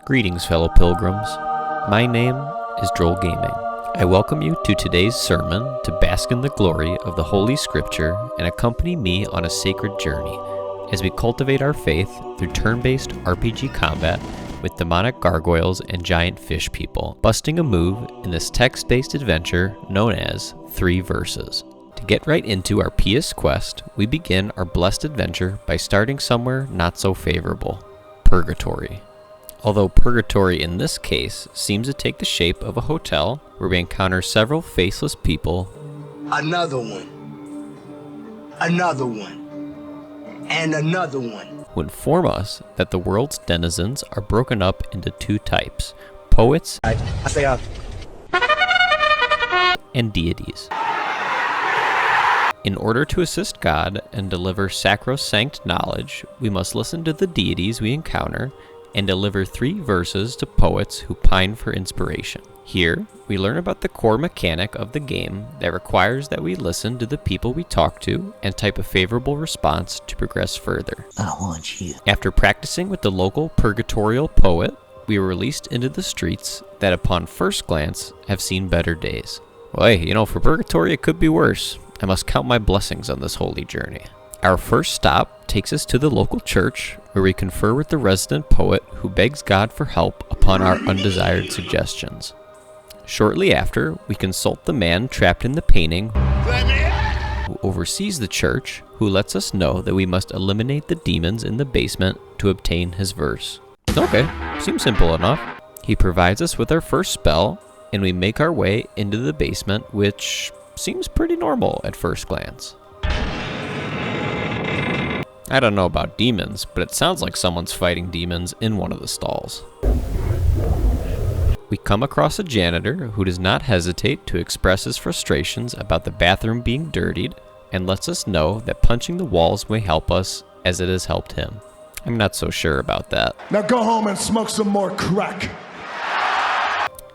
Greetings, fellow pilgrims. My name is Droll Gaming. I welcome you to today's sermon to bask in the glory of the Holy Scripture and accompany me on a sacred journey as we cultivate our faith through turn-based RPG combat with demonic gargoyles and giant fish people, busting a move in this text-based adventure known as 3 Verses. To get right into our pious quest, we begin our blessed adventure by starting somewhere not so favorable, Purgatory. Although Purgatory in this case seems to take the shape of a hotel where we encounter several faceless people. Another one, and another one. Who inform us that the world's denizens are broken up into 2 types, poets and deities. In order to assist God and deliver sacrosanct knowledge, we must listen to the deities we encounter and deliver 3 verses to poets who pine for inspiration. Here, we learn about the core mechanic of the game that requires that we listen to the people we talk to and type a favorable response to progress further. I want you. After practicing with the local purgatorial poet, we were released into the streets that upon first glance have seen better days. Well, hey, for Purgatory it could be worse. I must count my blessings on this holy journey. Our first stop takes us to the local church, where we confer with the resident poet who begs God for help upon our undesired suggestions. Shortly after, we consult the man trapped in the painting who oversees the church, who lets us know that we must eliminate the demons in the basement to obtain his verse. Okay, seems simple enough. He provides us with our first spell, and we make our way into the basement, which seems pretty normal at first glance. I don't know about demons, but it sounds like someone's fighting demons in one of the stalls. We come across a janitor who does not hesitate to express his frustrations about the bathroom being dirtied and lets us know that punching the walls may help us as it has helped him. I'm not so sure about that. Now go home and smoke some more crack.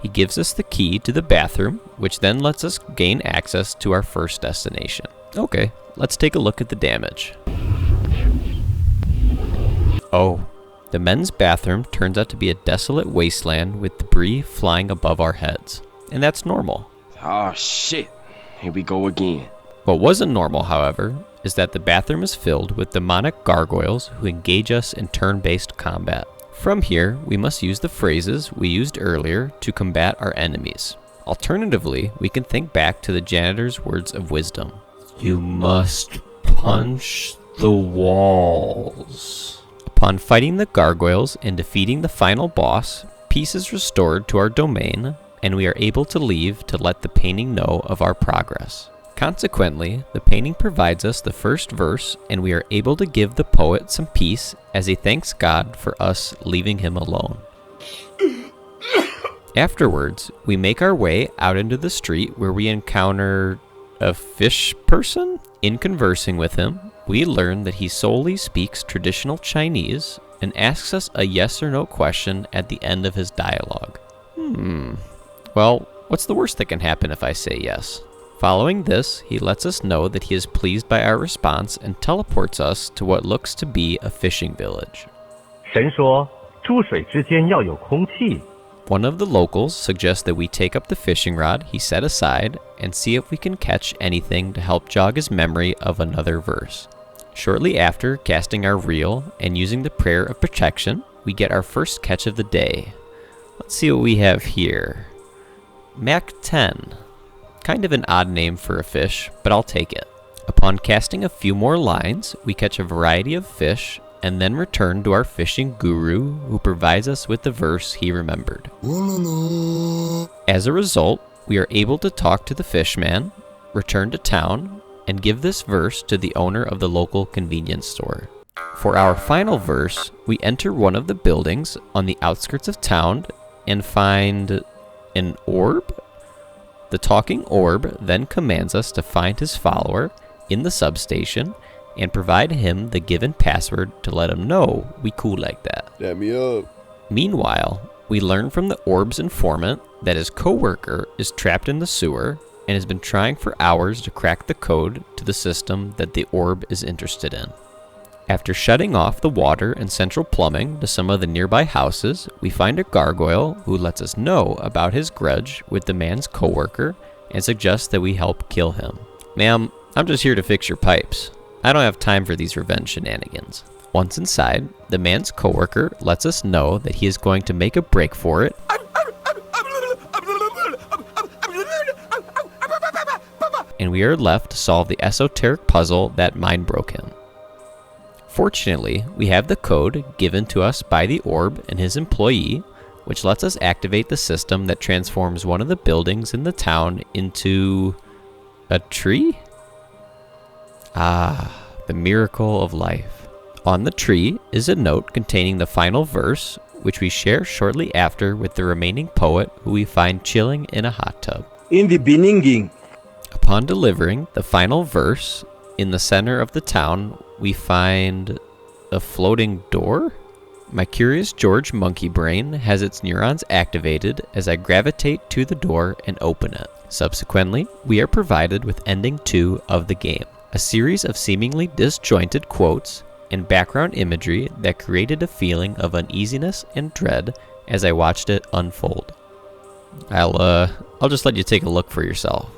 He gives us the key to the bathroom, which then lets us gain access to our first destination. Okay, let's take a look at the damage. Oh, the men's bathroom turns out to be a desolate wasteland with debris flying above our heads. And that's normal. Oh shit, here we go again. What wasn't normal, however, is that the bathroom is filled with demonic gargoyles who engage us in turn-based combat. From here, we must use the phrases we used earlier to combat our enemies. Alternatively, we can think back to the janitor's words of wisdom. You must punch the walls. Upon fighting the gargoyles and defeating the final boss, peace is restored to our domain, and we are able to leave to let the painting know of our progress. Consequently, the painting provides us the first verse, and we are able to give the poet some peace as he thanks God for us leaving him alone. Afterwards, we make our way out into the street where we encounter a fish person. In conversing with him, we learn that he solely speaks traditional Chinese and asks us a yes or no question at the end of his dialogue. Well, what's the worst that can happen if I say yes? Following this, he lets us know that he is pleased by our response and teleports us to what looks to be a fishing village. 神说，诸水之间要有空气。 One of the locals suggests that we take up the fishing rod he set aside and see if we can catch anything to help jog his memory of another verse. Shortly after casting our reel and using the prayer of protection, we get our first catch of the day. Let's see what we have here. Mac 10. Kind of an odd name for a fish, but I'll take it. Upon casting a few more lines, we catch a variety of fish and then return to our fishing guru who provides us with the verse he remembered. As a result, we are able to talk to the fishman, return to town, and give this verse to the owner of the local convenience store. For our final verse, we enter one of the buildings on the outskirts of town and find an orb. The talking orb then commands us to find his follower in the substation and provide him the given password to let him know we cool like that. Dab me up. Meanwhile, we learn from the orb's informant that his co-worker is trapped in the sewer and has been trying for hours to crack the code to the system that the orb is interested in. After shutting off the water and central plumbing to some of the nearby houses, we find a gargoyle who lets us know about his grudge with the man's coworker and suggests that we help kill him. Ma'am, I'm just here to fix your pipes. I don't have time for these revenge shenanigans. Once inside, the man's coworker lets us know that he is going to make a break for it, and we are left to solve the esoteric puzzle that mind broke him. Fortunately, we have the code given to us by the orb and his employee, which lets us activate the system that transforms one of the buildings in the town into a tree? Ah, the miracle of life. On the tree is a note containing the final verse, which we share shortly after with the remaining poet, who we find chilling in a hot tub. In the beginning. Upon delivering the final verse, in the center of the town, we find a floating door? My curious George monkey brain has its neurons activated as I gravitate to the door and open it. Subsequently, we are provided with ending 2 of the game, a series of seemingly disjointed quotes and background imagery that created a feeling of uneasiness and dread as I watched it unfold. I'll just let you take a look for yourself.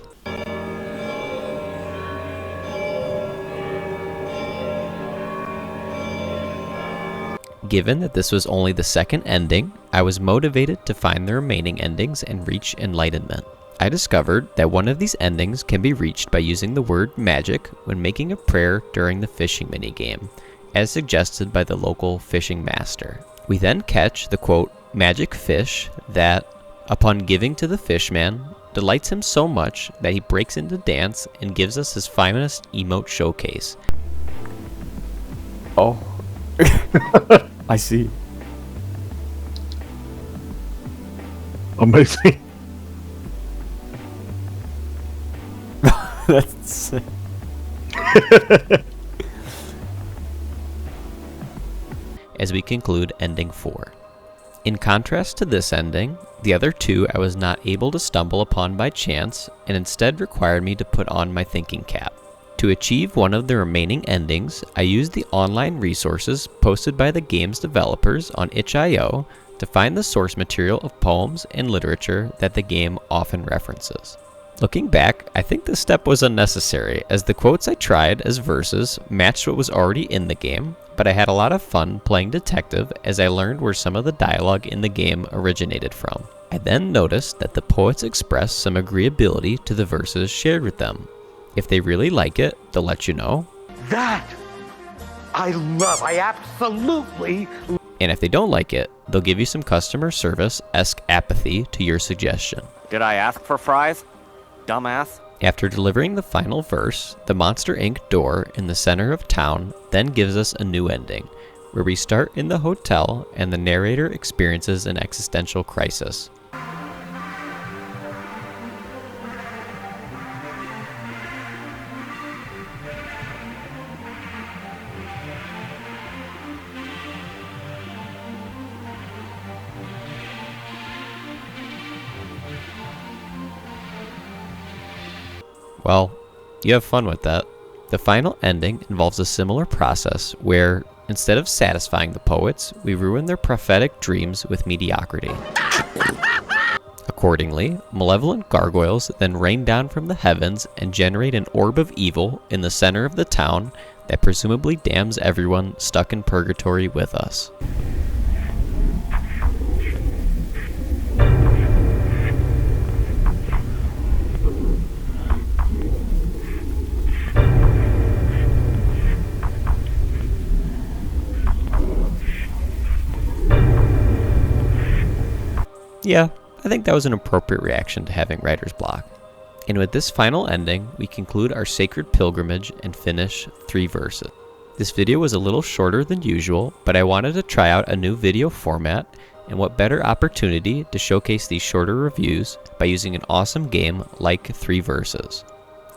Given that this was only the second ending, I was motivated to find the remaining endings and reach enlightenment. I discovered that one of these endings can be reached by using the word magic when making a prayer during the fishing minigame, as suggested by the local fishing master. We then catch the quote, magic fish that, upon giving to the fishman, delights him so much that he breaks into dance and gives us his finest emote showcase. Oh. I see. Amazing. That's as we conclude ending 4. In contrast to this ending, the other 2 I was not able to stumble upon by chance and instead required me to put on my thinking cap. To achieve one of the remaining endings, I used the online resources posted by the game's developers on itch.io to find the source material of poems and literature that the game often references. Looking back, I think this step was unnecessary, as the quotes I tried as verses matched what was already in the game, but I had a lot of fun playing detective as I learned where some of the dialogue in the game originated from. I then noticed that the poets expressed some agreeability to the verses shared with them. If they really like it, they'll let you know. That I love. I absolutely. And if they don't like it, they'll give you some customer service-esque apathy to your suggestion. Did I ask for fries? Dumbass. After delivering the final verse, the Monster Inc. door in the center of town then gives us a new ending, where we start in the hotel and the narrator experiences an existential crisis. Well, you have fun with that. The final ending involves a similar process where, instead of satisfying the poets, we ruin their prophetic dreams with mediocrity. Accordingly, malevolent gargoyles then rain down from the heavens and generate an orb of evil in the center of the town that presumably damns everyone stuck in purgatory with us. Yeah, I think that was an appropriate reaction to having writer's block. And with this final ending, we conclude our sacred pilgrimage and finish 3 verses. This video was a little shorter than usual, but I wanted to try out a new video format, and what better opportunity to showcase these shorter reviews by using an awesome game like 3 verses.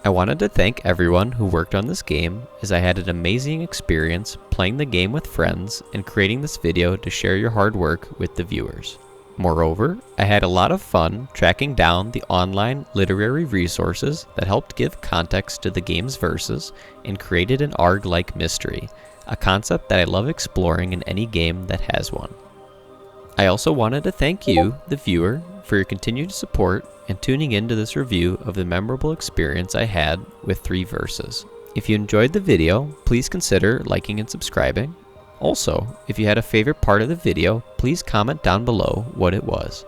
I wanted to thank everyone who worked on this game, as I had an amazing experience playing the game with friends and creating this video to share your hard work with the viewers. Moreover, I had a lot of fun tracking down the online literary resources that helped give context to the game's verses and created an ARG-like mystery. a concept that I love exploring in any game that has one. I also wanted to thank you, the viewer, for your continued support and tuning in to this review of the memorable experience I had with 3 verses. If you enjoyed the video, please consider liking and subscribing. Also, if you had a favorite part of the video, please comment down below what it was.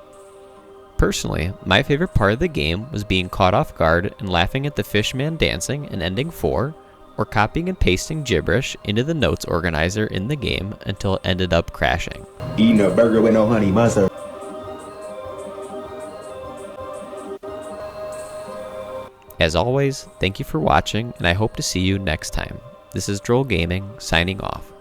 Personally, my favorite part of the game was being caught off guard and laughing at the fishman dancing and ending 4, or copying and pasting gibberish into the notes organizer in the game until it ended up crashing. Eating a burger with no honey mustard. As always, thank you for watching, and I hope to see you next time. This is Droll Gaming, signing off.